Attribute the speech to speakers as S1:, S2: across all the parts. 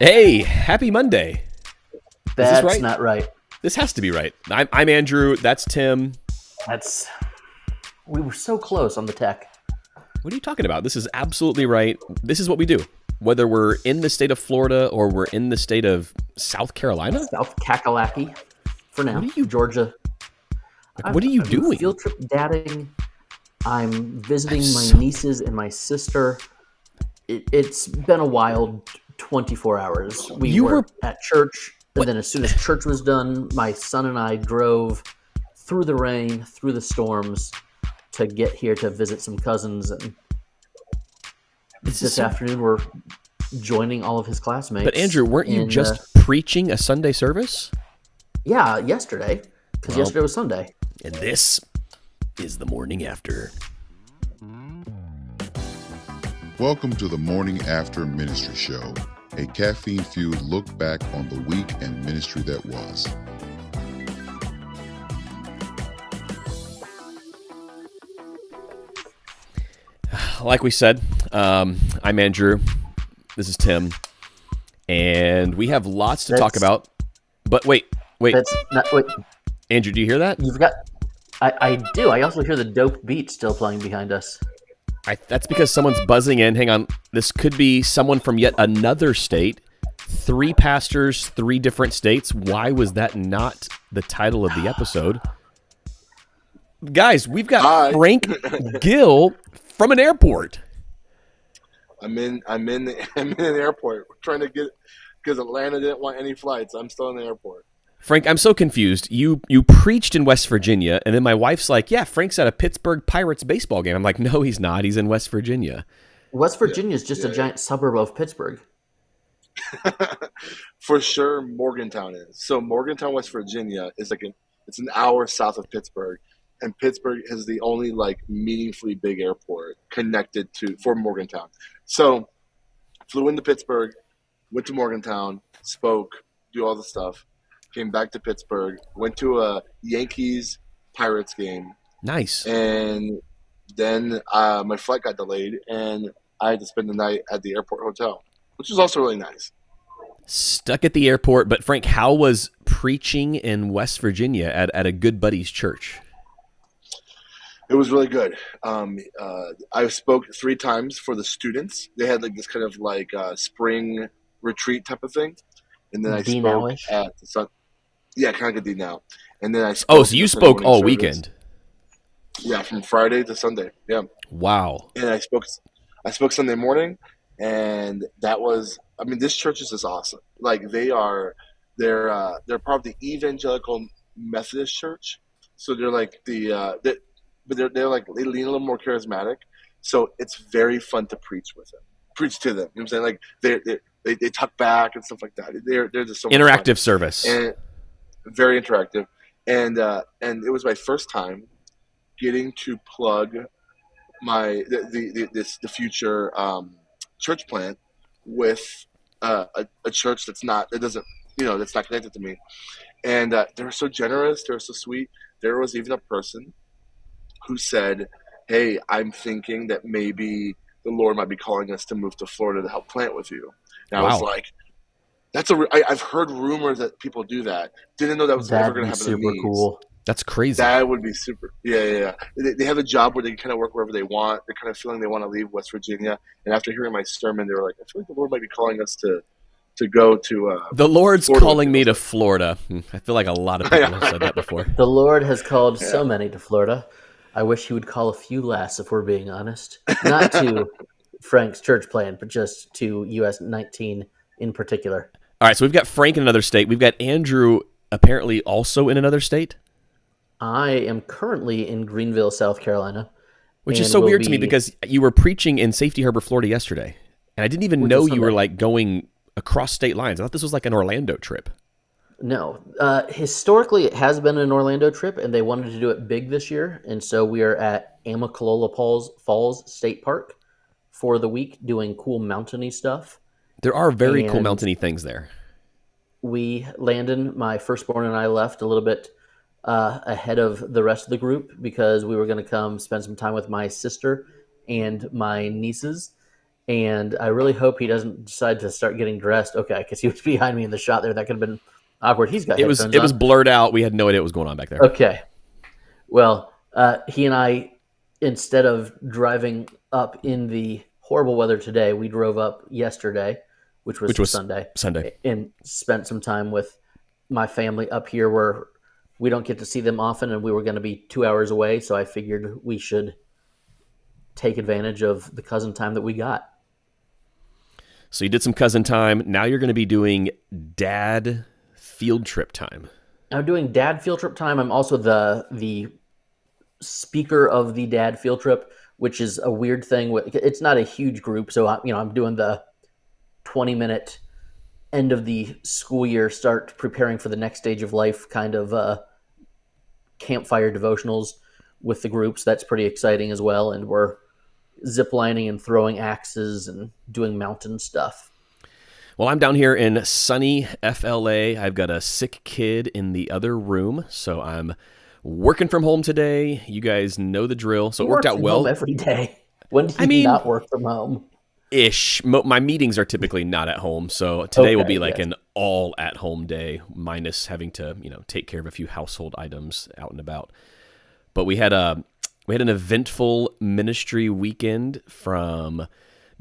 S1: Hey, happy Monday. Is this
S2: That's
S1: right?
S2: not right.
S1: This has to be right. I'm Andrew. That's Tim.
S2: That's We were so close on the tech.
S1: What are you talking about? This is absolutely right. This is what we do. Whether we're in the state of Florida or we're in the state of South Carolina,
S2: South Kakalaki for
S1: what
S2: now.
S1: are you
S2: Georgia.
S1: what are you
S2: I'm
S1: doing?
S2: field trip dadding. I'm visiting my
S1: so-
S2: nieces and my sister. It's been a wild 24 hours. We
S1: You
S2: were
S1: were
S2: at church, and then as soon as church was done, my son and I drove through the rain, through the storms to get here to visit some cousins. And this afternoon, we're joining all of his classmates.
S1: But Andrew, weren't you
S2: in,
S1: just preaching a Sunday service?
S2: Yeah, yesterday, because
S1: Well-
S2: yesterday was Sunday.
S1: And this is the morning after.
S3: Welcome to the Morning After Ministry Show, a caffeine-fueled look back on the week and ministry that was.
S1: Like we said, I'm Andrew. This is Tim. And we have lots to talk about. But wait.
S2: That's not. Wait,
S1: Andrew, do you hear that?
S2: you've got. I do. I also hear the dope beat still playing behind us.
S1: That's because someone's buzzing in. Hang on. This could be someone from yet another state. 3 pastors, 3 different states. Why was that not the title of the episode? Guys, we've got Frank Gill from an airport.
S4: I'm in an airport. We're trying to get, because Atlanta didn't want any flights. I'm still in the airport.
S1: Frank, I'm so confused. You preached in West Virginia, and then my wife's like, yeah, Frank's at a Pittsburgh Pirates baseball game. I'm like, no, he's not. He's in West Virginia.
S2: West Virginia is just a giant suburb of Pittsburgh.
S4: For sure, Morgantown is. So Morgantown, West Virginia is it's an hour south of Pittsburgh, and Pittsburgh is the only meaningfully big airport connected for Morgantown. So flew into Pittsburgh, went to Morgantown, spoke, do all the stuff, came back to Pittsburgh, went to a Yankees Pirates game,
S1: Nice.
S4: and then my flight got delayed, and I had to spend the night at the airport hotel, which was also really nice.
S1: Stuck at the airport. But Frank, how was preaching in West Virginia at a good buddy's church?
S4: It was really good. I spoke 3 times for the students. They had this kind of spring retreat type of thing, and then I spoke
S2: D-now-ish?
S4: at the sun. Yeah, kind of like a D now. And then I spoke
S1: So you
S4: at the
S1: spoke
S4: morning
S1: all
S4: service.
S1: weekend.
S4: Yeah, from Friday to Sunday. Yeah,
S1: Wow.
S4: and I spoke Sunday morning, and that was. I mean, this church is just awesome. They're part of the Evangelical Methodist Church, so they're but they lean a little more charismatic. So it's very fun to preach to them. You know what I'm saying? They talk back and stuff like that. They're just so much
S1: Interactive
S4: fun.
S1: service.
S4: And very interactive. And it was my first time getting to plug the future church plant with a church that's not connected to me. And they were so generous. They were so sweet. There was even a person who said, hey, I'm thinking that maybe the Lord might be calling us to move to Florida to help plant with you. And I was
S1: Wow.
S4: like, I've heard rumors that people do that. Didn't know that was ever
S2: That'd
S4: going
S2: be
S4: to happen to
S2: super
S4: me.
S2: cool.
S1: That's crazy.
S4: That would be super. Yeah. They have a job where they can kind of work wherever they want. They're kind of feeling they want to leave West Virginia. And after hearing my sermon, they were like, I feel like the Lord might be calling us to go to
S1: The Lord's
S4: Florida
S1: calling me to Florida. I feel like a lot of people have said that before.
S2: The Lord has called so many to Florida. I wish he would call a few less, if we're being honest. Not to Frank's church plan, but just to US 19 in particular.
S1: All right, so we've got Frank in another state. We've got Andrew apparently also in another state,
S2: I am currently in Greenville, South Carolina.
S1: which is
S2: and
S1: so
S2: will
S1: weird to me
S2: be-
S1: because you were preaching in Safety Harbor, Florida yesterday. And I didn't even
S2: Which
S1: know
S2: is
S1: you were
S2: Sunday.
S1: going across state lines. I thought this was like an Orlando trip.
S2: No. Historically, it has been an Orlando trip, and they wanted to do it big this year. And so we are at Amicalola Falls State Park for the week doing cool mountainy stuff.
S1: There are very cool
S2: And-
S1: mountainy things there.
S2: Landon, my firstborn, and I left a little bit ahead of the rest of the group because we were going to come spend some time with my sister and my nieces. and I really hope he doesn't decide to start getting dressed. Okay, because he was behind me in the shot there. That could have been awkward. He's got headphones on.
S1: It was blurred out. We had no idea what was going on back there.
S2: Okay. Well, he and I, instead of driving up in the horrible weather today, we drove up yesterday, which was Sunday, and spent some time with my family up here where we don't get to see them often, and we were going to be 2 hours away, so I figured we should take advantage of the cousin time that we got.
S1: So you did some cousin time. Now you're going to be doing dad field trip time.
S2: I'm doing dad field trip time. I'm also the speaker of the dad field trip, which is a weird thing. It's not a huge group, so I'm doing the 20-minute end of the school year, start preparing for the next stage of life kind of campfire devotionals with the groups. That's pretty exciting as well, and we're ziplining and throwing axes and doing mountain stuff.
S1: Well, I'm down here in sunny FLA. I've got a sick kid in the other room, so I'm working from home today. You guys know the drill, so it worked out well.
S2: Every day. When do you not work from home?
S1: Ish. My meetings are typically not at home, so today will be like an all at home day, minus having to take care of a few household items out and about. But we had an eventful ministry weekend, from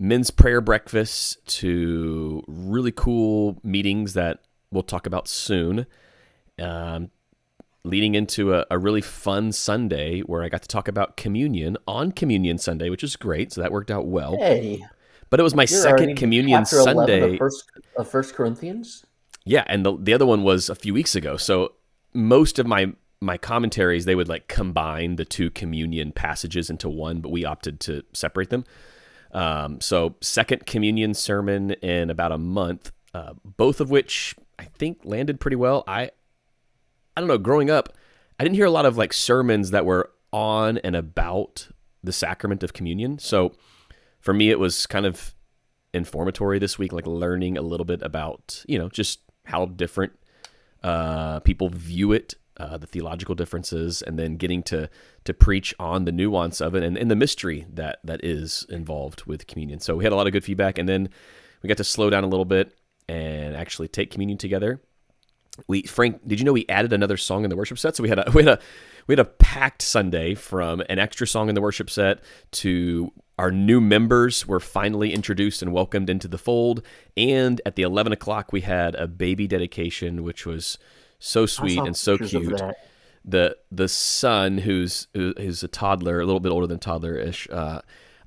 S1: men's prayer breakfast to really cool meetings that we'll talk about soon, leading into a really fun Sunday where I got to talk about communion on Communion Sunday, which is great. So that worked out well.
S2: Hey,
S1: but it was my second Communion Sunday.
S2: Of 1 Corinthians?
S1: Yeah, and the other one was a few weeks ago. So most of my commentaries, they would like combine the two communion passages into one, but we opted to separate them. So second communion sermon in about a month, both of which I think landed pretty well. I don't know, growing up, I didn't hear a lot of like sermons that were on and about the sacrament of communion. So for me, it was kind of informatory this week, like learning a little bit about, just how different people view it, the theological differences, and then getting to preach on the nuance of it and the mystery that is involved with communion. So we had a lot of good feedback, and then we got to slow down a little bit and actually take communion together. Frank, did you know we added another song in the worship set? So we had a packed Sunday, from an extra song in the worship set to our new members were finally introduced and welcomed into the fold. And at the 11 o'clock, we had a baby dedication, which was so sweet and so cute. The son, who's a toddler, a little bit older than toddler-ish,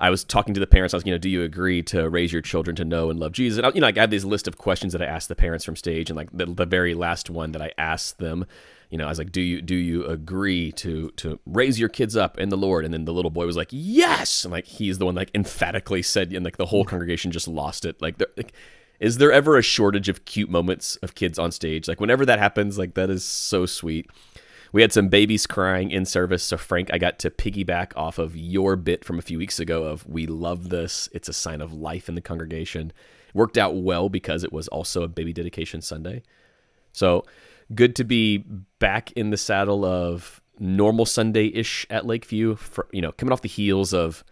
S1: I was talking to the parents. I was, do you agree to raise your children to know and love Jesus? And I had this list of questions that I asked the parents from stage, and like the very last one that I asked them, I was like, do you agree to raise your kids up in the Lord? And then the little boy was like, yes, and like he's the one like emphatically said, and like the whole congregation just lost it. Like, is there ever a shortage of cute moments of kids on stage? Like whenever that happens, like that is so sweet. We had some babies crying in service. So Frank, I got to piggyback off of your bit from a few weeks ago of we love this. It's a sign of life in the congregation. It worked out well because it was also a baby dedication Sunday. So good to be back in the saddle of normal Sunday-ish at Lakeview, coming off the heels of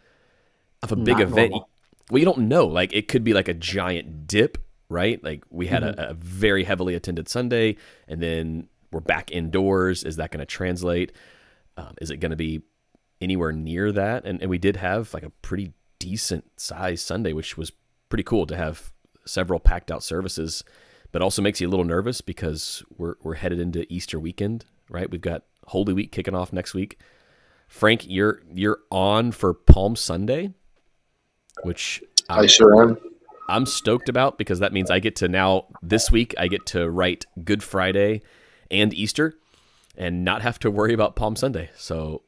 S1: a big
S2: Not
S1: event.
S2: normal.
S1: Well, you don't know. Like it could be like a giant dip, right? Like we had a very heavily attended Sunday, and then we're back indoors. Is that going to translate? Is it going to be anywhere near that? And we did have like a pretty decent size Sunday, which was pretty cool to have several packed out services, but also makes you a little nervous because we're headed into Easter weekend, right? We've got Holy Week kicking off next week. Frank, you're on for Palm Sunday, which
S4: I sure am.
S1: I'm stoked about, because that means this week I get to write Good Friday and Easter and not have to worry about Palm Sunday. So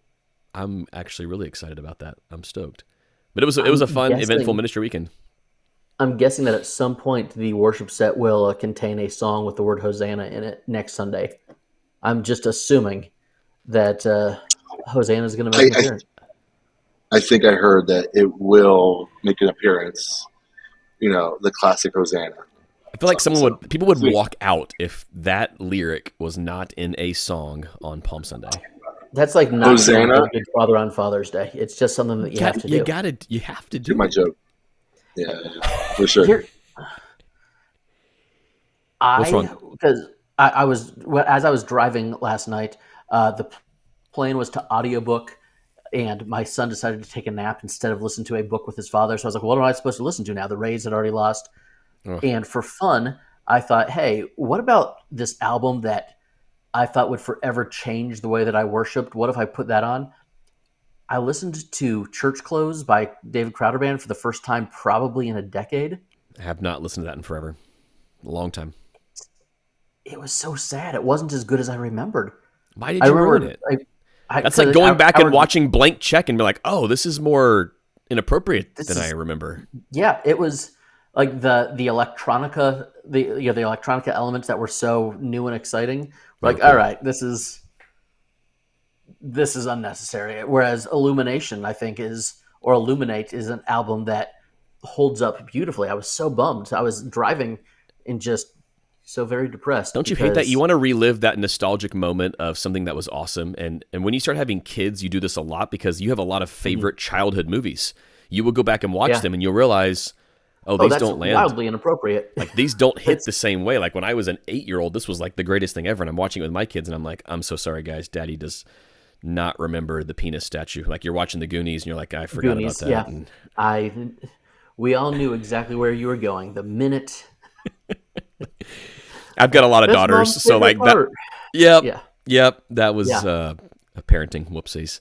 S1: I'm actually really excited about that. I'm stoked. But it was a fun, eventful ministry weekend.
S2: I'm guessing that at some point the worship set will contain a song with the word Hosanna in it next Sunday. I'm just assuming that Hosanna is going to make an appearance.
S4: I think I heard that it will make an appearance. The classic Hosanna.
S1: I feel like people would walk out if that lyric was not in a song on Palm Sunday.
S2: That's like not
S4: Hosanna?
S2: Good Father on Father's Day. It's just something that you have to do.
S1: You have to do
S4: my joke. Yeah, for sure.
S2: Here,
S1: What's wrong?
S2: because I was as I was driving last night, the plan was to audiobook, and my son decided to take a nap instead of listen to a book with his father. So I was like, what am I supposed to listen to now? The Rays had already lost.
S1: Ugh.
S2: And for fun, I thought, hey, what about this album that I thought would forever change the way that I worshiped? What if I put that on? I listened to Church Clothes by David Crowder Band for the first time probably in a decade.
S1: I have not listened to that in forever. A long time.
S2: It was so sad. It wasn't as good as I remembered.
S1: Why did you ruin it? That's like going back and watching Blank Check and be like, oh, this is more inappropriate than I remember.
S2: Yeah, it was like the electronica, the electronica elements that were so new and exciting. Like,
S1: cool.
S2: All right, this is unnecessary. Whereas Illuminate is an album that holds up beautifully. I was so bummed. I was driving and just so very depressed.
S1: Don't you hate that? You want to relive that nostalgic moment of something that was awesome. And when you start having kids, you do this a lot because you have a lot of favorite childhood movies. You will go back and watch them and you'll realize, these
S2: that's
S1: don't land.
S2: Wildly inappropriate.
S1: Like these don't hit the same way. Like when I was an 8-year-old, this was like the greatest thing ever. And I'm watching it with my kids and I'm like, I'm so sorry, guys. Daddy does not remember the penis statue. Like you're watching the Goonies and you're like, I forgot about that.
S2: Yeah.
S1: And
S2: we all knew exactly where you were going the minute.
S1: I've got a lot of daughters, so like that. Yep. That was a parenting whoopsies.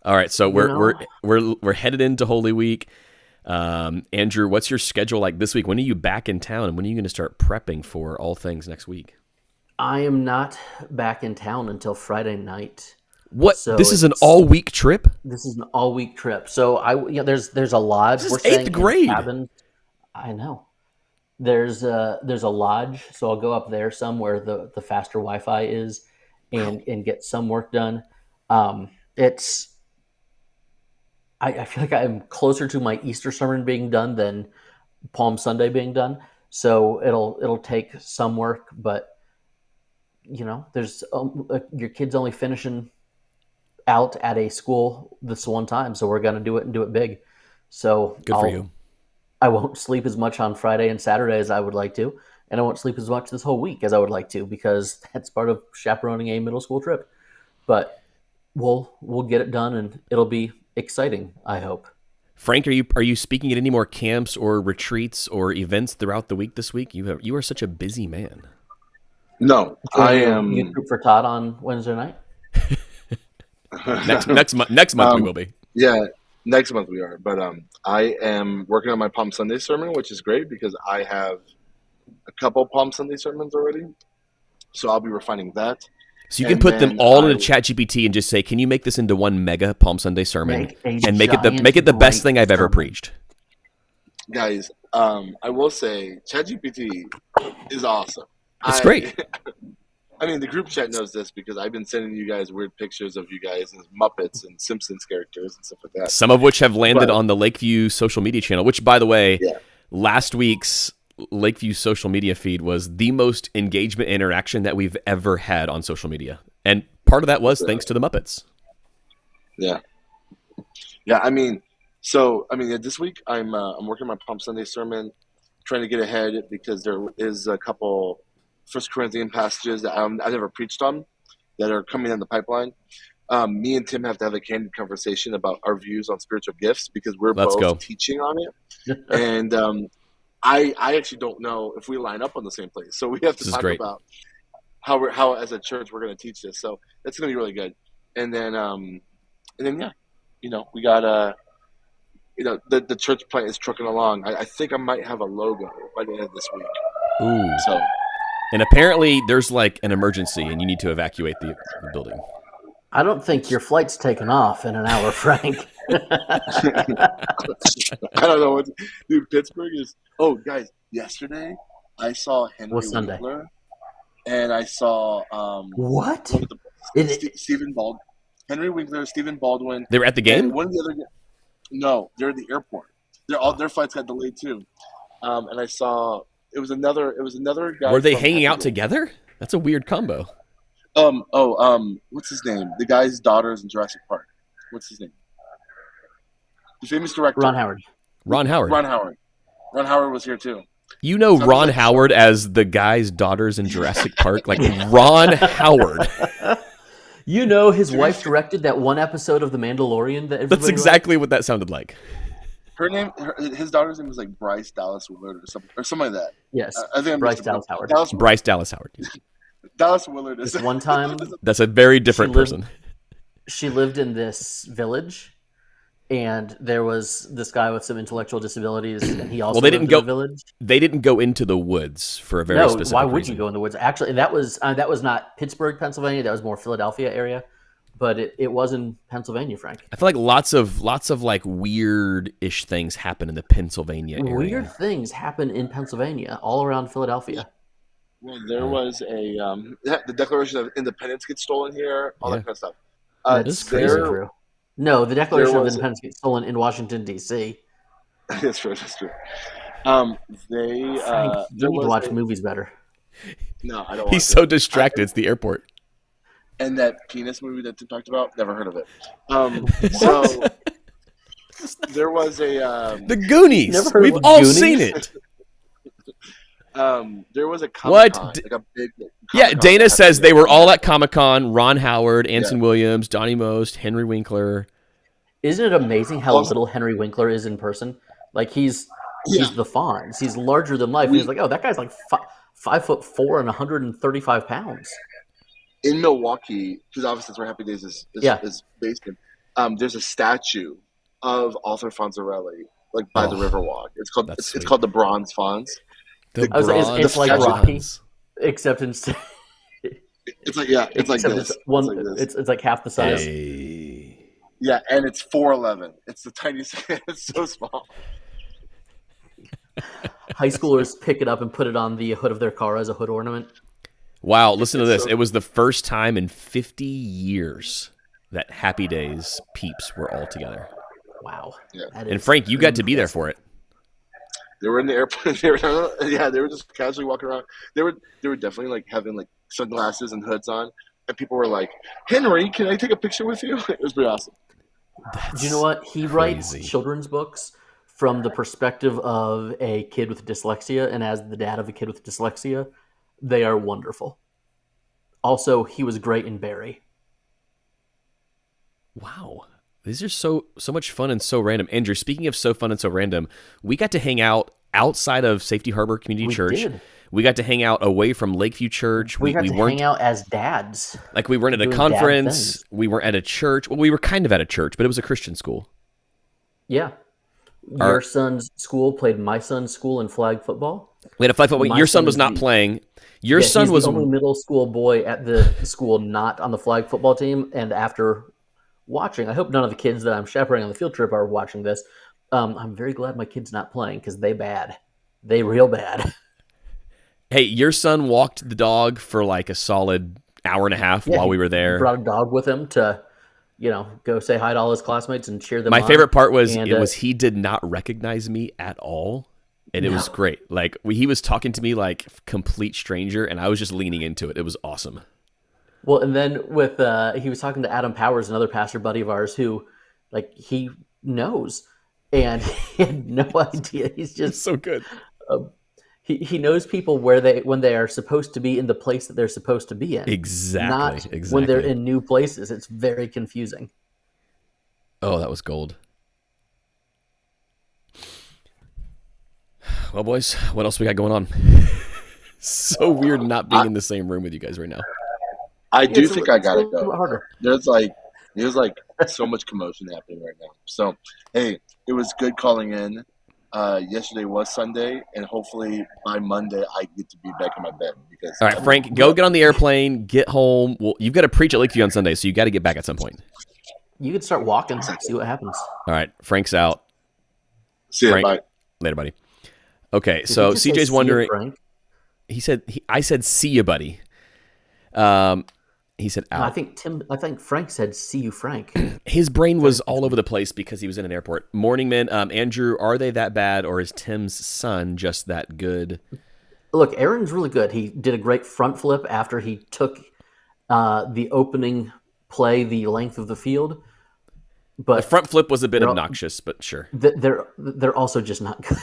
S1: All right, so we're headed into Holy Week. Andrew, what's your schedule like this week? When are you back in town, and when are you going to start prepping for all things next week?
S2: I am not back in town until Friday night.
S1: What? So this is an all-week trip?
S2: This is an all-week trip. So there's a lodge.
S1: This is 8th grade.
S2: I know. There's a lodge, so I'll go up there somewhere the faster Wi-Fi is, and get some work done. I feel like I'm closer to my Easter sermon being done than Palm Sunday being done. So it'll take some work, but there's your kid's only finishing out at a school this one time, so we're gonna do it and do it big. So
S1: good for you.
S2: I won't sleep as much on Friday and Saturday as I would like to, and I won't sleep as much this whole week as I would like to because that's part of chaperoning a middle school trip. But we'll get it done, and it'll be exciting, I hope.
S1: Frank, are you speaking at any more camps or retreats or events throughout the week this week? You are such a busy man.
S4: No, I am.
S2: You group for Todd on Wednesday night.
S1: next month we will be.
S4: Yeah. Next month we are, but I am working on my Palm Sunday sermon, which is great because I have a couple Palm Sunday sermons already, so I'll be refining that.
S1: So you can put them all into ChatGPT and just say, "Can you make this into one mega Palm Sunday sermon and make it the best thing I've ever preached?"
S4: Guys, I will say ChatGPT is awesome.
S1: It's great.
S4: I mean, the group chat knows this because I've been sending you guys weird pictures of you guys as Muppets and Simpsons characters and stuff like that.
S1: Some of which have landed on the Lakeview social media channel, which, by the way, last week's Lakeview social media feed was the most engagement interaction that we've ever had on social media. And part of that was thanks to the Muppets.
S4: Yeah. Yeah, this week I'm working my Palm Sunday sermon, trying to get ahead because there is a couple First Corinthians passages that I never preached on that are coming in the pipeline. Me and Tim have to have a candid conversation about our views on spiritual gifts because we're both teaching on it. And I actually don't know if we line up on the same place. So we have to talk about how as a church we're going to teach this. So that's going to be really good. And then we got the church plant is trucking along. I think I might have a logo by the end of this week.
S1: Ooh.
S4: So.
S1: And apparently there's like an emergency and you need to evacuate the building.
S2: I don't think your flight's taken off in an hour, Frank.
S4: I don't know. Dude, Pittsburgh is... Oh, guys, yesterday I saw Henry Winkler and I saw...
S2: what?
S4: Stephen Baldwin. Henry Winkler, Stephen Baldwin.
S1: They were at the game?
S4: One of the other... No, they're at the airport. Their flights got delayed too. And I saw... It was another guy.
S1: Were they hanging out together? That's a weird combo.
S4: What's his name? The guy's daughter's in Jurassic Park. What's his name? The famous director.
S2: Ron Howard.
S1: Ron Howard.
S4: Ron Howard was here too.
S1: You know
S4: Sounds
S1: Ron
S4: like-
S1: Howard as the guy's daughters in Jurassic Park? Like Ron Howard.
S2: You know, his wife directed that one episode of The Mandalorian that everybody
S1: That's exactly what that sounded like.
S4: His daughter's name was like Bryce Dallas Willard or something like that.
S2: Yes,
S4: I think I'm
S2: Bryce
S4: mixing
S2: Dallas
S4: up.
S2: Howard.
S1: Bryce Dallas Howard.
S4: Dallas Willard is
S2: This one time,
S1: That's a very different
S2: She lived-
S1: person.
S2: she lived in this village, and there was this guy with some intellectual disabilities, and he also
S1: Well, they
S2: lived
S1: didn't
S2: in
S1: go-
S2: the village.
S1: They didn't go into the woods for a very
S2: No,
S1: specific
S2: why would
S1: reason.
S2: you go in the woods? Actually, that was not Pittsburgh, Pennsylvania. That was more Philadelphia area, but it was in Pennsylvania, Frank.
S1: I feel like lots of like weird-ish things happen in the Pennsylvania area.
S2: Weird things happen in Pennsylvania, all around Philadelphia.
S4: Well, there was a the Declaration of Independence gets stolen here, all
S1: Yeah.
S4: that kind of stuff.
S2: That's
S1: this is crazy.
S2: true. No, the Declaration of
S4: was-
S2: Independence gets stolen in Washington, D.C.
S4: That's true. That's true.
S2: Frank,
S4: There
S2: you need to
S4: was
S2: watch movies better.
S4: No, I don't. Want
S1: He's
S4: to.
S1: so distracted. It's the airport.
S4: And that penis movie that Tim talked about, never heard of it. So there was a
S1: The Goonies.
S2: Never heard
S1: We've
S2: of
S1: all
S2: Goonies?
S1: seen it.
S4: there was a
S1: What?
S4: Comic-Con, like a big
S1: Yeah,
S4: Comic-Con
S1: Dana
S4: that
S1: says
S4: happened
S1: they were
S4: there.
S1: all at Comic-Con. Ron Howard, Anson Williams, Donnie Most, Henry Winkler.
S2: Isn't it amazing how
S4: Well-
S2: little Henry Winkler is in person? Like he's
S4: Yeah.
S2: the Fonz. He's larger than life. He's like, oh, that guy's like 5'4" and 135 pounds.
S4: in Milwaukee, because obviously that's where Happy Days is
S2: Yeah.
S4: based in. There's a statue of Arthur Fonzarelli, like by the
S1: Oh,
S4: Riverwalk. It's called
S1: that's
S4: it's
S1: sweet.
S4: called the Bronze Fonz.
S1: The
S2: I was like, it's like
S1: bronze
S2: Rocky.
S1: Fonz.
S2: Except instead,
S4: It's like it's like
S2: except
S4: this.
S2: it's one.
S4: It's like this.
S2: It's like half the size.
S1: Hey.
S4: Yeah, and it's 4'11". It's the tiniest. It's so small.
S2: High schoolers pick it up and put it on the hood of their car as a hood ornament.
S1: Wow, listen to
S4: It's
S1: this.
S4: so-
S1: It was the first time in 50 years that Happy Days peeps were all together.
S2: Wow.
S4: Yeah.
S2: That
S1: And
S2: is
S1: Frank, you got to be there for it.
S4: They were in the airplane. They were just casually walking around. They were definitely like having like sunglasses and hoods on, and people were like, "Henry, can I take a picture with you?" It was pretty awesome.
S2: Do you know what? He writes
S1: crazy.
S2: children's books from the perspective of a kid with dyslexia, and as the dad of a kid with dyslexia, they are wonderful. Also, he was great in Barry.
S1: Wow. These are so much fun and so random. Andrew, speaking of so fun and so random, we got to hang out outside of Safety Harbor Community
S2: We
S1: Church.
S2: did.
S1: We got to hang out away from Lakeview Church.
S2: We got to
S1: weren't
S2: hang out as dads.
S1: like we weren't at a
S2: doing dad
S1: conference.
S2: things.
S1: We weren't at a church. Well, we were kind of at a church, but it was a Christian school.
S2: Yeah. Your son's school played my son's school in flag football.
S1: We had a flag football.
S2: My
S1: Your son
S2: son
S1: was
S2: is
S1: not
S2: the-
S1: playing. Your
S2: Yeah,
S1: son
S2: he's
S1: was
S2: the only middle school boy at the school not on the flag football team. And after watching, I hope none of the kids that I'm chaperoning on the field trip are watching this. I'm very glad my kid's not playing because they bad. They real bad.
S1: Hey, your son walked the dog for like a solid hour and a half
S2: Yeah,
S1: while we
S2: he
S1: were there.
S2: Brought a dog with him to, go say hi to all his classmates and cheer them
S1: My
S2: on.
S1: favorite part was
S2: And,
S1: he did not recognize me at all, and it was great. Like he was talking to me like complete stranger, and I was just leaning into it. It was awesome.
S2: Well, and then with he was talking to Adam Powers, another pastor buddy of ours, who like he knows, and he had no idea. He's
S1: It's
S2: just
S1: so good.
S2: he knows people when they are supposed to be in the place that they're supposed to be in.
S1: Exactly.
S2: Not
S1: exactly.
S2: when they're in new places. It's very confusing.
S1: Oh, that was gold. Well, boys, what else we got going on? So weird not being in the same room with you guys right now.
S4: I do
S2: It's a
S4: think
S2: li-
S4: I
S2: it's
S4: gotta
S2: a little
S4: go.
S2: bit harder.
S4: There's so much commotion happening right now. So hey, it was good calling in. Yesterday was Sunday, and hopefully by Monday I get to be back in my bed because.
S1: All right, Frank, go get on the airplane, get home. Well, you've got to preach at Lakeview on Sunday, so you got to get back at some point.
S2: You could start walking, see what happens.
S1: All right, Frank's out.
S4: See ya,
S1: Frank.
S4: bye.
S1: Later, buddy. Okay,
S2: Did
S1: so
S2: he just say,
S1: CJ's
S2: "See ya,
S1: wondering.
S2: Frank?"
S1: I said, see you, buddy. He said,
S2: No,
S1: out.
S2: I think Frank said, "See you, Frank."
S1: His brain was all over the place because he was in an airport. Morning, men. Andrew, are they that bad, or is Tim's son just that good?
S2: Look, Aaron's really good. He did a great front flip after he took the opening play the length of the field.
S1: The
S2: But
S1: front flip was a bit
S2: They're all-
S1: obnoxious, but sure.
S2: they're also just not good.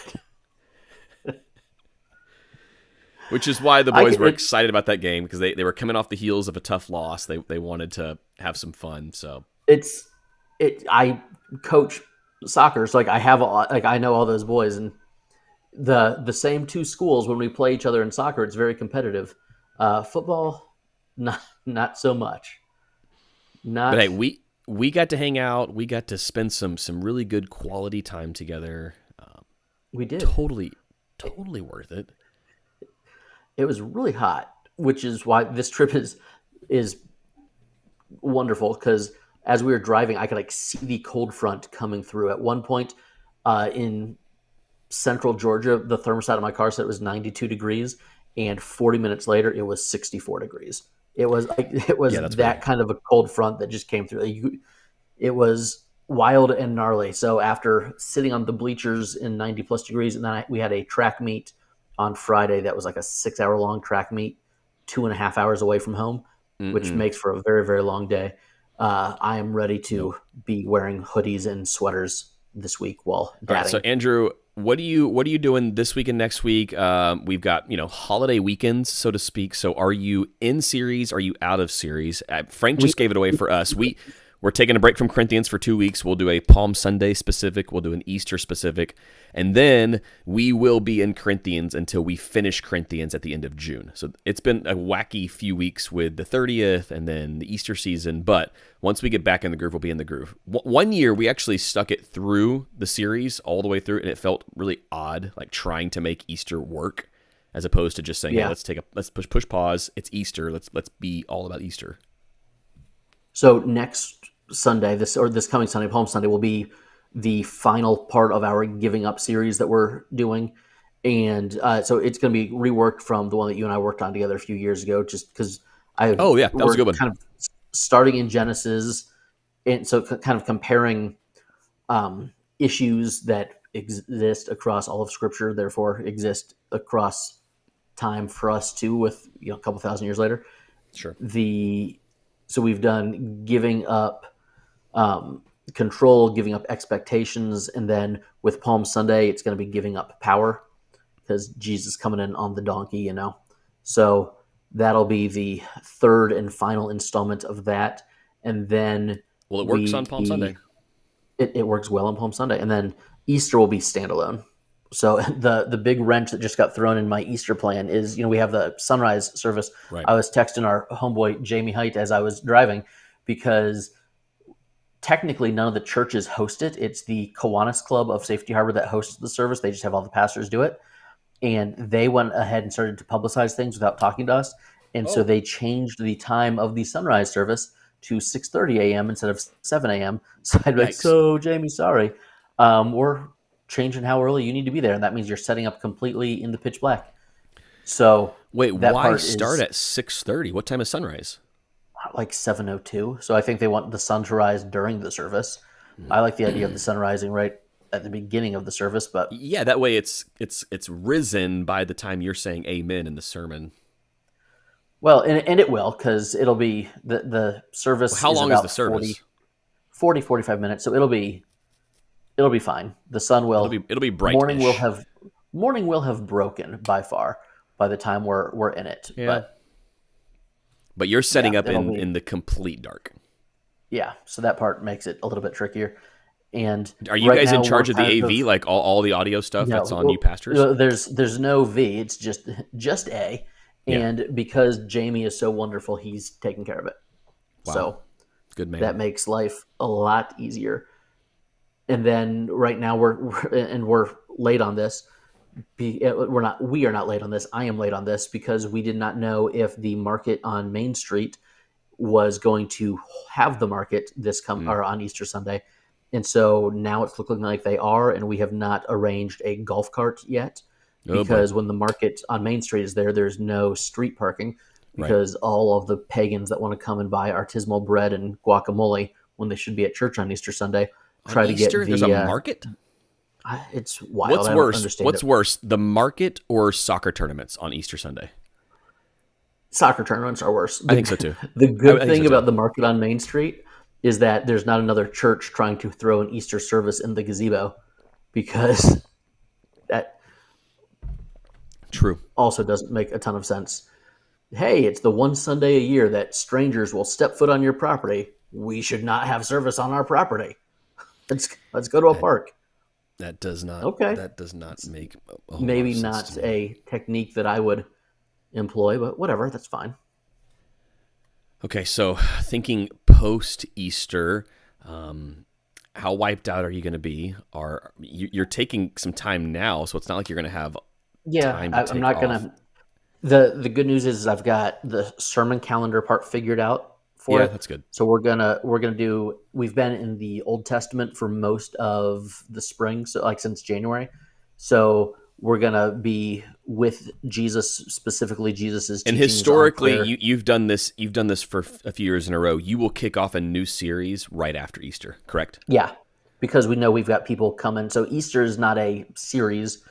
S1: Which is why the
S2: I
S1: boys
S2: get
S1: were
S2: it.
S1: excited about that game because they were coming off the heels of a tough loss. They wanted to have some fun. So
S2: I coach soccer, so like I know all those boys, and the same two schools, when we play each other in soccer, it's very competitive. Football, not so much.
S1: But
S2: Not
S1: hey, we got to hang out. We got to spend some really good quality time together.
S2: We did.
S1: Totally worth it.
S2: It was really hot, which is why this trip is wonderful, because as we were driving, I could like see the cold front coming through. At one point, in central Georgia, the thermostat of my car said it was 92 degrees, and 40 minutes later, it was 64 degrees. It was
S1: Yeah, that's
S2: that
S1: weird.
S2: kind of a cold front that just came through. It was wild and gnarly. So after sitting on the bleachers in 90 plus degrees, and then we had a track meet on Friday that was like a 6 hour long track meet, 2.5 hours away from home, which
S1: Mm-mm.
S2: makes for a very, very long day. I am ready to
S1: Nope.
S2: be wearing hoodies and sweaters this week while
S1: All right, so
S2: dadding.
S1: Andrew, what are you doing this week and next week? We've got holiday weekends, so to speak. So are you in series? Are you out of series? Frank
S2: We
S1: just gave it away for us. We're taking a break from Corinthians for 2 weeks. We'll do a Palm Sunday specific. We'll do an Easter specific. And then we will be in Corinthians until we finish Corinthians at the end of June. So it's been a wacky few weeks with the 30th and then the Easter season. But once we get back in the groove, we'll be in the groove. One year, we actually stuck it through the series all the way through, and it felt really odd, like trying to make Easter work as opposed to just saying, hey,
S2: Yeah.
S1: let's push pause. It's Easter. Let's be all about Easter.
S2: So next Sunday, this coming Sunday, Palm Sunday, will be the final part of our Giving Up series that we're doing, and so it's going to be reworked from the one that you and I worked on together a few years ago. Just because
S1: Oh, yeah, that was a good one.
S2: kind of starting in Genesis, and so kind of comparing issues that exist across all of Scripture, therefore exist across time for us too, with a couple thousand years later.
S1: Sure.
S2: So we've done giving up control, giving up expectations, and then with Palm Sunday, it's going to be giving up power, because Jesus coming in on the donkey, So that'll be the third and final installment of that, and then
S1: Well, it works on Palm Sunday.
S2: It works well on Palm Sunday, and then Easter will be standalone. So the big wrench that just got thrown in my Easter plan is, we have the sunrise service.
S1: Right.
S2: I was texting our homeboy Jamie Height as I was driving, because technically none of the churches host it. It's the Kiwanis Club of Safety Harbor that hosts the service. They just have all the pastors do it, and they went ahead and started to publicize things without talking to us, and so they changed the time of the sunrise service to 6:30 a.m. instead of 7 a.m. So I'd be like,
S1: Yikes.
S2: so Jamie, sorry, we're changing how early you need to be there, and that means you're setting up completely in the pitch black. So
S1: Wait,
S2: that
S1: why
S2: part
S1: start
S2: is
S1: at 6:30? What time is sunrise?
S2: like 7:02. So I think they want the sun to rise during the service. I like the idea of the sun rising right at the beginning of the service, but
S1: Yeah, that way it's risen by the time you're saying amen in the sermon.
S2: well, and it will, because it'll be the service.
S1: How
S2: is
S1: long is
S2: about
S1: the service?
S2: 45 minutes, so it'll be fine. The sun will
S1: It'll be bright.
S2: morning will have broken by far by the time we're in it.
S1: Yeah. But you're setting
S2: Yeah,
S1: up
S2: it'll be-
S1: in the complete dark.
S2: Yeah, so that part makes it a little bit trickier. And
S1: Are you
S2: right
S1: guys
S2: now
S1: in charge
S2: we're
S1: of the
S2: kind
S1: AV, like all the audio stuff
S2: No,
S1: that's on you pastors?
S2: There's no V. It's just A,
S1: Yeah.
S2: and because Jamie is so wonderful, he's taking care of it.
S1: Wow.
S2: So
S1: Good man.
S2: that makes life a lot easier. And then right now we're late on this. We are not late on this. I am late on this because we did not know if the market on Main Street was going to have the market or on Easter Sunday. And so now it's looking like they are, and we have not arranged a golf cart yet,
S1: Oh,
S2: because when the market on Main Street is there, there's no street parking, because all of the pagans that want to come and buy artisanal bread and guacamole when they should be at church on Easter Sunday try
S1: on
S2: to
S1: Easter,
S2: get the.
S1: there's a market?
S2: It's wild.
S1: What's
S2: I don't
S1: worse?
S2: understand
S1: What's
S2: it.
S1: worse, the market or soccer tournaments on Easter Sunday?
S2: Soccer tournaments are worse.
S1: I think so too.
S2: The good
S1: I think
S2: thing
S1: so, too.
S2: about the market on Main Street is that there's not another church trying to throw an Easter service in the gazebo, because that
S1: True.
S2: Also doesn't make a ton of sense. Hey, it's the one Sunday a year that strangers will step foot on your property. We should not have service on our property. Let's go to a
S1: That
S2: park.
S1: that does not
S2: Okay,
S1: that does not make a whole lot
S2: maybe
S1: of sense
S2: not
S1: to me.
S2: a technique that I would employ, but whatever, that's fine.
S1: Okay, so thinking post Easter, how wiped out are you going to be? You're taking some time now, so it's not like you're going to have
S2: Yeah,
S1: time to
S2: I'm
S1: take
S2: not
S1: off.
S2: gonna. The good news is I've got the sermon calendar part figured out for
S1: Yeah,
S2: it.
S1: that's good.
S2: So we're gonna do. We've been in the Old Testament for most of the spring, so like since January. So we're gonna be with Jesus, specifically Jesus's
S1: And
S2: teachings on
S1: historically,
S2: prayer.
S1: you've done this. You've done this for a few years in a row. You will kick off a new series right after Easter, correct?
S2: Yeah, because we know we've got people coming. So Easter is not a series.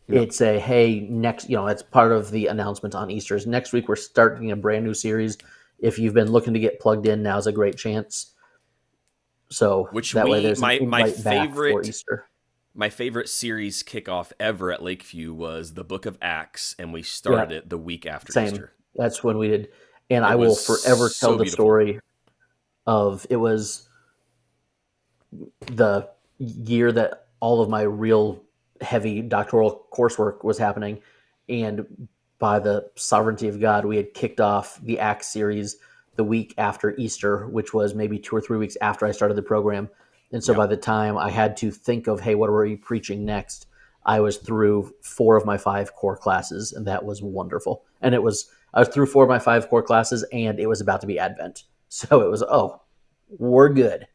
S1: No.
S2: It's a hey next. That's part of the announcement on Easter. Is next week we're starting a brand new series. If you've been looking to get plugged in, now's a great chance. So
S1: Which
S2: that way,
S1: we
S2: there's an
S1: my
S2: invite back for
S1: favorite
S2: Easter.
S1: my favorite series kickoff ever at Lakeview was the Book of Acts, and we
S2: Yeah,
S1: started it the week after
S2: same.
S1: Easter.
S2: That's when we did, and
S1: It
S2: I will
S1: was
S2: forever tell
S1: so
S2: the
S1: beautiful.
S2: story of it was the year that all of my real heavy doctoral coursework was happening. And by the sovereignty of God, we had kicked off the Acts series the week after Easter, which was maybe 2 or 3 weeks after I started the program. And so
S1: Yeah.
S2: by the time I had to think of, hey, what are we preaching next? I was through 4 of my 5 core classes, and that was wonderful. And I was through 4 of my 5 core classes, and it was about to be Advent. So it was, oh, we're good.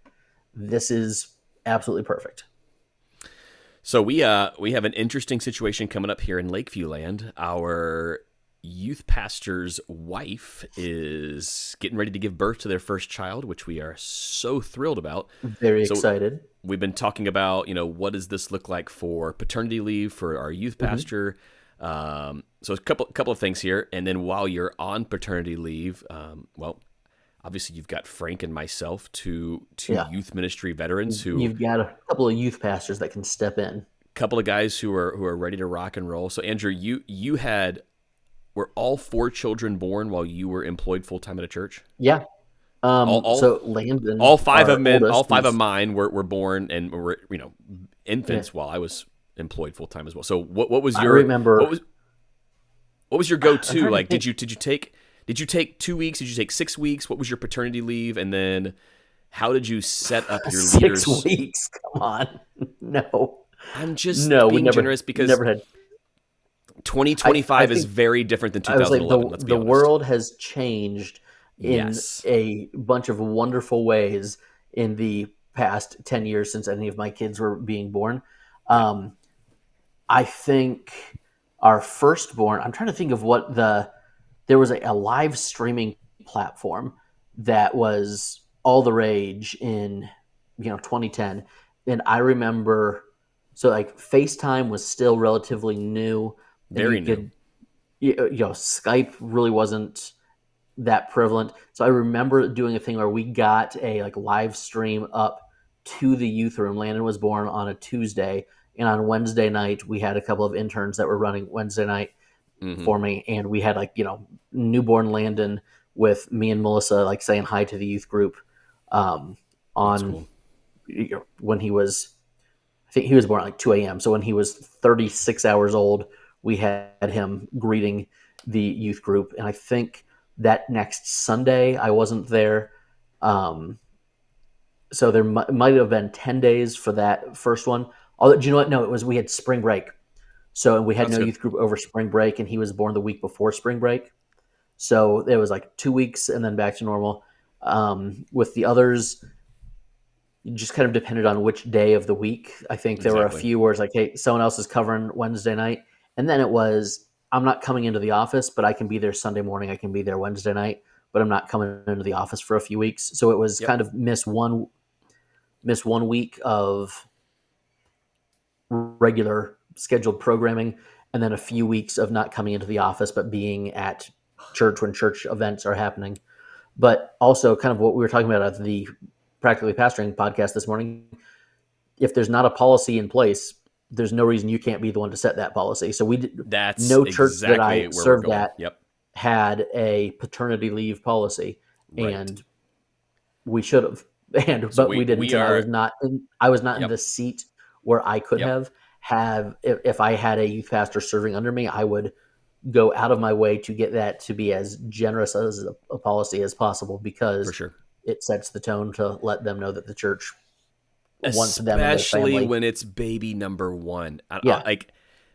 S2: This is absolutely perfect.
S1: So we have an interesting situation coming up here in Lakeview land. Our youth pastor's wife is getting ready to give birth to their first child, which we are so thrilled about.
S2: Very
S1: So
S2: excited.
S1: we've been talking about, what does this look like for paternity leave for our youth
S2: Mm-hmm.
S1: pastor? So a couple of things here, and then while you're on paternity leave, well, obviously you've got Frank and myself, two
S2: Yeah.
S1: youth ministry veterans who
S2: You've got a couple of youth pastors that can step in.
S1: couple of guys who are ready to rock and roll. So Andrew, were all 4 children born while you were employed full time at a church?
S2: Yeah.
S1: All
S2: So Landon,
S1: all 5
S2: our
S1: of men, all
S2: oldest,
S1: 5 of
S2: was,
S1: mine were born and were
S2: yeah,
S1: infants while I was employed full time as well. So what was
S2: I
S1: your
S2: remember.
S1: what was your go
S2: I'm
S1: to?
S2: trying to
S1: Like
S2: think.
S1: did you take 2 weeks? Did you take 6 weeks? What was your paternity leave? And then how did you set up your
S2: 6 weeks. Come on. No.
S1: I'm just
S2: No, we
S1: being
S2: never
S1: generous because
S2: never had. I
S1: 2025 is
S2: think
S1: very different than
S2: I was like
S1: 2011. Let's be
S2: the
S1: honest.
S2: world has changed in
S1: Yes.
S2: a bunch of wonderful ways in the past 10 years since any of my kids were being born.
S1: Yeah.
S2: I think our firstborn, I'm trying to think of there was a live streaming platform that was all the rage in 2010. And I remember, so like FaceTime was still relatively new, and
S1: Very new.
S2: Skype really wasn't that prevalent. So I remember doing a thing where we got a like live stream up to the youth room. Landon was born on a Tuesday, and on Wednesday night we had a couple of interns that were running Wednesday night
S1: Hmm.
S2: for me, and we had newborn Landon with me and Melissa like saying hi to the youth group
S1: That's
S2: on
S1: cool.
S2: when he was, I think he was born at like 2 a.m. So when he was 36 hours old, we had him greeting the youth group. And I think that next Sunday I wasn't there. So there might have been 10 days for that first one. Although, do you know what? No, we had spring break. So we had
S1: That's
S2: no
S1: good.
S2: youth group over spring break, and he was born the week before spring break. So it was like 2 weeks and then back to normal. With the others, it just kind of depended on which day of the week. I think there were a
S1: Exactly.
S2: few where it's like, hey, someone else is covering Wednesday night. And then it was, I'm not coming into the office, but I can be there Sunday morning. I can be there Wednesday night, but I'm not coming into the office for a few weeks. So it was
S1: Yep.
S2: kind of miss one week of regular scheduled programming, and then a few weeks of not coming into the office, but being at church when church events are happening. But also kind of what we were talking about at the Practically Pastoring podcast this morning, if there's not a policy in place, there's no reason you can't be the one to set that policy. So
S1: That's
S2: no church that
S1: exactly
S2: I
S1: where we're
S2: served
S1: going.
S2: at
S1: Yep.
S2: had a paternity leave policy,
S1: Right.
S2: and we should have,
S1: So
S2: but we didn't.
S1: we
S2: And
S1: are.
S2: I was not in
S1: Yep.
S2: the seat where I could
S1: Yep.
S2: have if I had a youth pastor serving under me, I would go out of my way to get that to be as generous as a policy as possible,
S1: For
S2: because
S1: sure.
S2: it sets the tone to let them know that the church wants them and their
S1: Especially
S2: family.
S1: when it's baby number one.
S2: Yeah.
S1: Like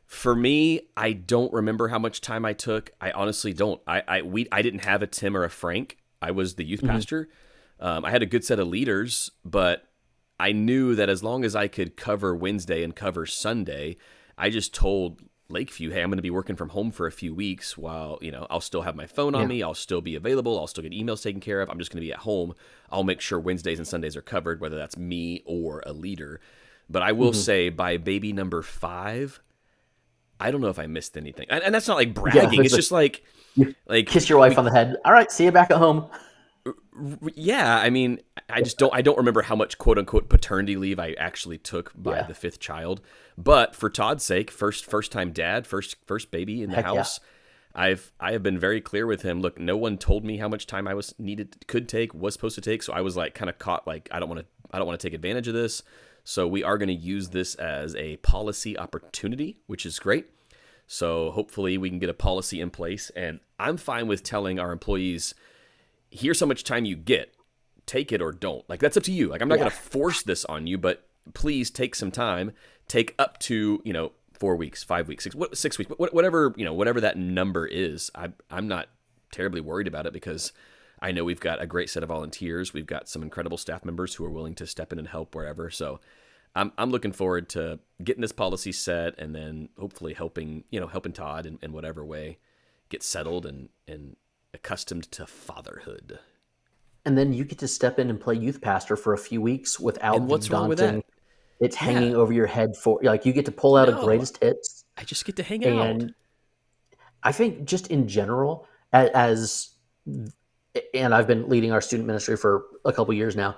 S1: for me, I don't remember how much time I took. I honestly don't. I didn't have a Tim or a Frank. I was the youth pastor. I had a good set of leaders, but I knew that as long as I could cover Wednesday and cover Sunday, I just told Lakeview, hey, I'm going to be working from home for a few weeks while, I'll still have my phone on me. I'll still be available. I'll still get emails taken care of. I'm just going to be at home. I'll make sure Wednesdays and Sundays are covered, whether that's me or a leader. But I will say by baby number 5, I don't know if I missed anything. And that's not like bragging. It's just like
S2: Kiss your wife on the head. All right, see you back at home.
S1: yeah, I mean, I don't remember how much quote unquote paternity leave I actually took by the 5th child. But for Todd's sake, first time dad, first baby in the house, I have been very clear with him. Look, no one told me how much time I was supposed to take. So I was like kind of caught like I don't want to take advantage of this. So we are going to use this as a policy opportunity, which is great. So hopefully we can get a policy in place, and I'm fine with telling our employees, here's how much time you get. Take it or don't. Like, that's up to you. Like, I'm not going to force this on you, but please take some time. Take up to, 4 weeks, 5 weeks, 6 weeks, whatever that number is. I'm not terribly worried about it because I know we've got a great set of volunteers. We've got some incredible staff members who are willing to step in and help wherever. So I'm looking forward to getting this policy set and then hopefully helping Todd in whatever way get settled and accustomed to fatherhood.
S2: And then you get to step in and play youth pastor for a few weeks without
S1: And what's wrong with that?
S2: It's hanging over your head for like you get to pull out a greatest hits.
S1: I just get to hang out.
S2: And I think just in general, and I've been leading our student ministry for a couple years now,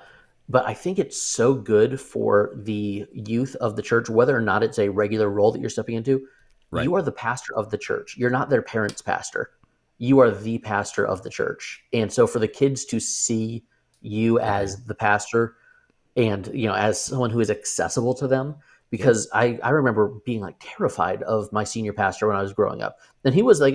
S2: but I think it's so good for the youth of the church, whether or not it's a regular role that you're stepping into. Right. You are the pastor of the church. You're not their parents' pastor. You are the pastor of the church. And so for the kids to see you as the pastor and, as someone who is accessible to them, because I remember being like terrified of my senior pastor when I was growing up. And he was like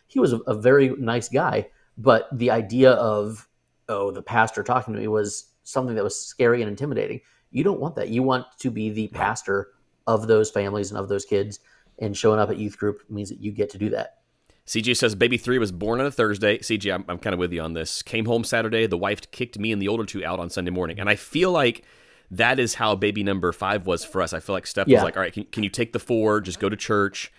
S2: he was a very nice guy, but the idea of, the pastor talking to me was something that was scary and intimidating. You don't want that. You want to be the pastor of those families and of those kids, and showing up at youth group means that you get to do that.
S1: CJ says baby 3 was born on a Thursday. CJ, I'm kind of with you on this. Came home Saturday. The wife kicked me and the older 2 out on Sunday morning. And I feel like that is how baby number 5 was for us. I feel like Steph was like, all right, can you take the 4, just go to church,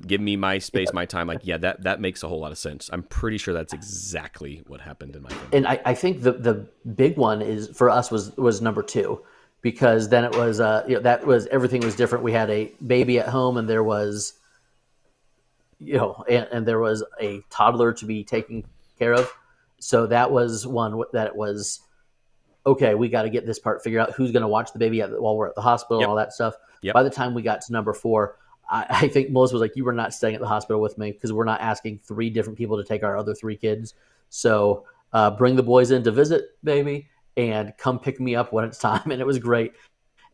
S1: give me my space, my time. Like, that makes a whole lot of sense. I'm pretty sure that's exactly what happened in my family.
S2: And I think the big one is for us was number 2, because then it was, that was, everything was different. We had a baby at home, and there was, and there was a toddler to be taken care of. So that was one that it was, okay, we got to get this part figured out. Who's going to watch the baby while we're at the hospital and all that stuff. By the time we got to number 4, I think Melissa was like, you were not staying at the hospital with me because we're not asking 3 different people to take our other 3 kids. So bring the boys in to visit, baby, and come pick me up when it's time. And it was great.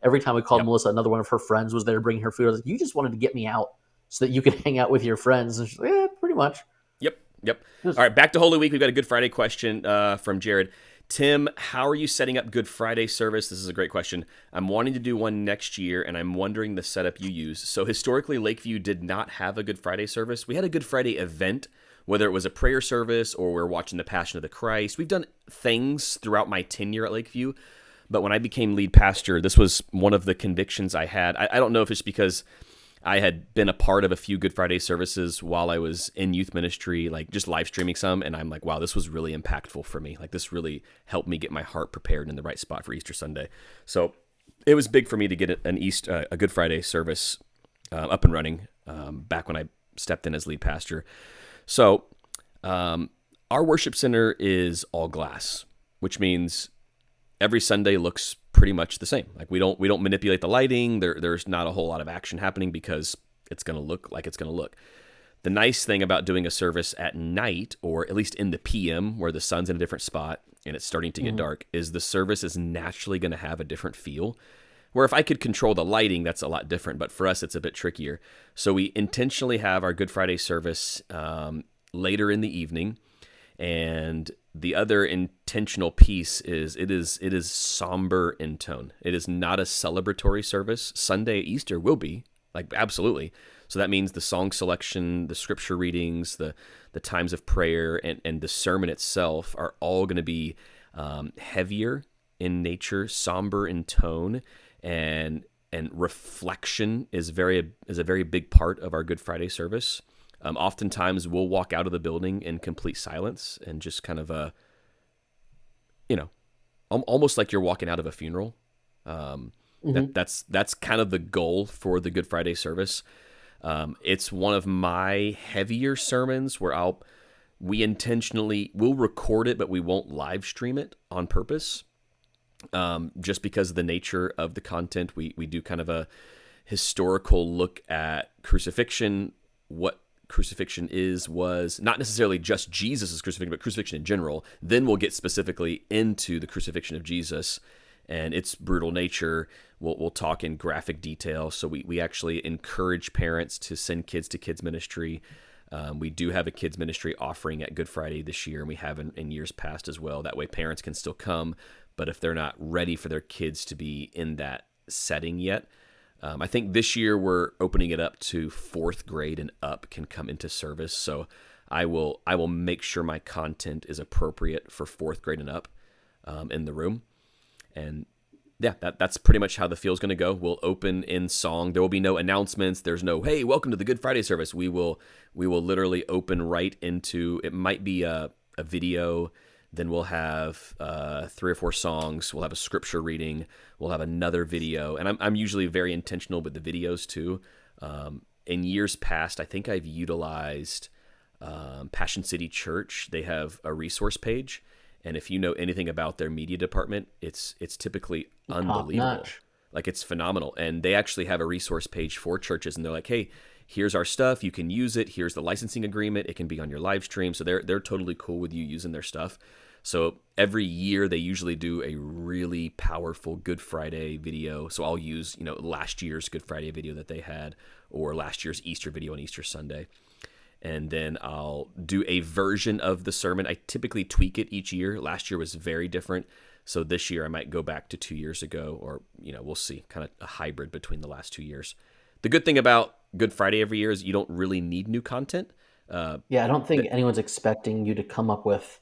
S2: Every time we called Melissa, another one of her friends was there bringing her food. I was like, you just wanted to get me out so that you could hang out with your friends. And she's like, yeah, pretty much.
S1: Yep. All right, back to Holy Week. We've got a Good Friday question from Jared. Tim, how are you setting up Good Friday service? This is a great question. I'm wanting to do one next year, and I'm wondering the setup you use. So historically, Lakeview did not have a Good Friday service. We had a Good Friday event, whether it was a prayer service or we're watching the Passion of the Christ. We've done things throughout my tenure at Lakeview, but when I became lead pastor, this was one of the convictions I had. I don't know if it's because I had been a part of a few Good Friday services while I was in youth ministry, like just live streaming some. And I'm like, wow, this was really impactful for me. Like this really helped me get my heart prepared in the right spot for Easter Sunday. So it was big for me to get a Good Friday service up and running back when I stepped in as lead pastor. So our worship center is all glass, which means every Sunday looks pretty much the same. Like we don't manipulate the lighting. There's not a whole lot of action happening because it's going to look like it's going to look. The nice thing about doing a service at night, or at least in the PM where the sun's in a different spot and it's starting to get dark, is the service is naturally going to have a different feel. Where if I could control the lighting, that's a lot different. But for us, it's a bit trickier. So we intentionally have our Good Friday service later in the evening. And the other intentional piece is it is somber in tone. It is not a celebratory service. Sunday, Easter will be, like, absolutely. So that means the song selection, the scripture readings, the times of prayer, and the sermon itself are all going to be heavier in nature, somber in tone, and reflection is a very big part of our Good Friday service. Oftentimes we'll walk out of the building in complete silence and just kind of almost like you're walking out of a funeral. That's kind of the goal for the Good Friday service. It's one of my heavier sermons where we'll record it, but we won't live stream it on purpose. Just because of the nature of the content, we do kind of a historical look at crucifixion, what crucifixion was not necessarily just Jesus' crucifixion, but crucifixion in general. Then we'll get specifically into the crucifixion of Jesus and its brutal nature. We'll talk in graphic detail. So we actually encourage parents to send kids to kids ministry. We do have a kids ministry offering at Good Friday this year, and we have in years past as well. That way parents can still come, but if they're not ready for their kids to be in that setting yet, I think this year we're opening it up to 4th grade and up can come into service. So I will make sure my content is appropriate for 4th grade and up in the room. And yeah, that's pretty much how the feel is going to go. We'll open in song. There will be no announcements. There's no, hey, welcome to the Good Friday service. We will literally open right into, it might be a video. Then we'll have 3 or 4 songs. We'll have a scripture reading. We'll have another video. And I'm usually very intentional with the videos too. In years past, I think I've utilized Passion City Church. They have a resource page. And if you know anything about their media department, it's typically unbelievable. Like, it's phenomenal. And they actually have a resource page for churches. And they're like, hey, here's our stuff. You can use it. Here's the licensing agreement. It can be on your live stream. So they're totally cool with you using their stuff. So every year they usually do a really powerful Good Friday video. So I'll use, last year's Good Friday video that they had, or last year's Easter video on Easter Sunday. And then I'll do a version of the sermon. I typically tweak it each year. Last year was very different. So this year I might go back to 2 years ago, or, we'll see, kind of a hybrid between the last 2 years. The good thing about Good Friday every year is you don't really need new content.
S2: I don't think anyone's expecting you to come up with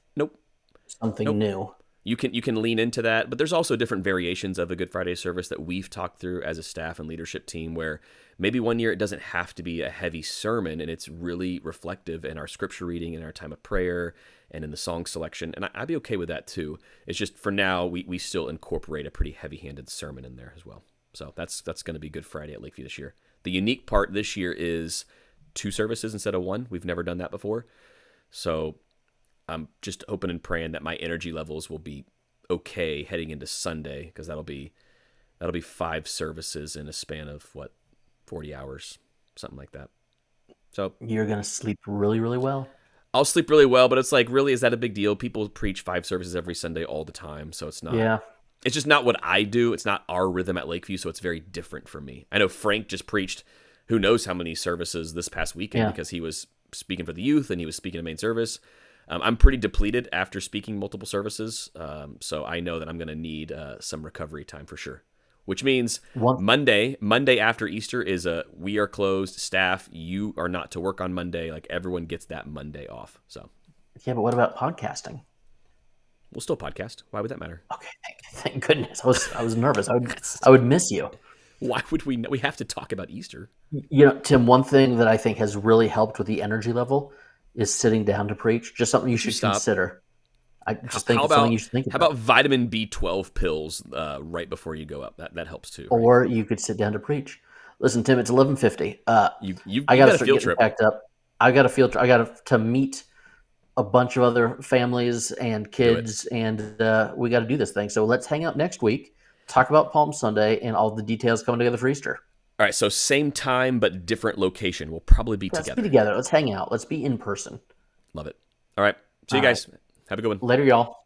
S2: something new.
S1: You can lean into that, but there's also different variations of a Good Friday service that we've talked through as a staff and leadership team, where maybe one year it doesn't have to be a heavy sermon and it's really reflective in our scripture reading and our time of prayer and in the song selection. And I'd be okay with that too. It's just for now, we still incorporate a pretty heavy-handed sermon in there as well. So that's going to be Good Friday at Lakeview this year. The unique part this year is 2 services instead of 1. We've never done that before. So I'm just hoping and praying that my energy levels will be okay heading into Sunday, because that'll be 5 services in a span of 40 hours, something like that. So
S2: you're going to sleep really, really well.
S1: I'll sleep really well, but it's like, really, is that a big deal? People preach 5 services every Sunday all the time. So it's not, it's just not what I do. It's not our rhythm at Lakeview. So it's very different for me. I know Frank just preached who knows how many services this past weekend because he was speaking for the youth and he was speaking to main service. I'm pretty depleted after speaking multiple services, so I know that I'm going to need some recovery time for sure. Which means Monday after Easter is we are closed. Staff, you are not to work on Monday. Like, everyone gets that Monday off. So
S2: yeah, but what about podcasting?
S1: We'll still podcast. Why would that matter?
S2: Okay, thank goodness. I was nervous. I would miss you.
S1: Why would we? We have to talk about Easter.
S2: Tim, one thing that I think has really helped with the energy level is sitting down to preach. Just something you should consider. I just think it's something you should think about.
S1: How about vitamin B12 pills right before you go up? That helps too. Right?
S2: Or you could sit down to preach. Listen, Tim, it's 11:50.
S1: I got a field trip.
S2: Packed up. I got a field trip. I got to meet a bunch of other families and kids, and we got to do this thing. So let's hang out next week. talk about Palm Sunday and all the details coming together for Easter.
S1: All right, so same time but different location. We'll probably be
S2: Let's
S1: together.
S2: be together. Let's hang out. Let's be in person.
S1: Love it. All right, see you guys. Have a good one.
S2: Later, y'all.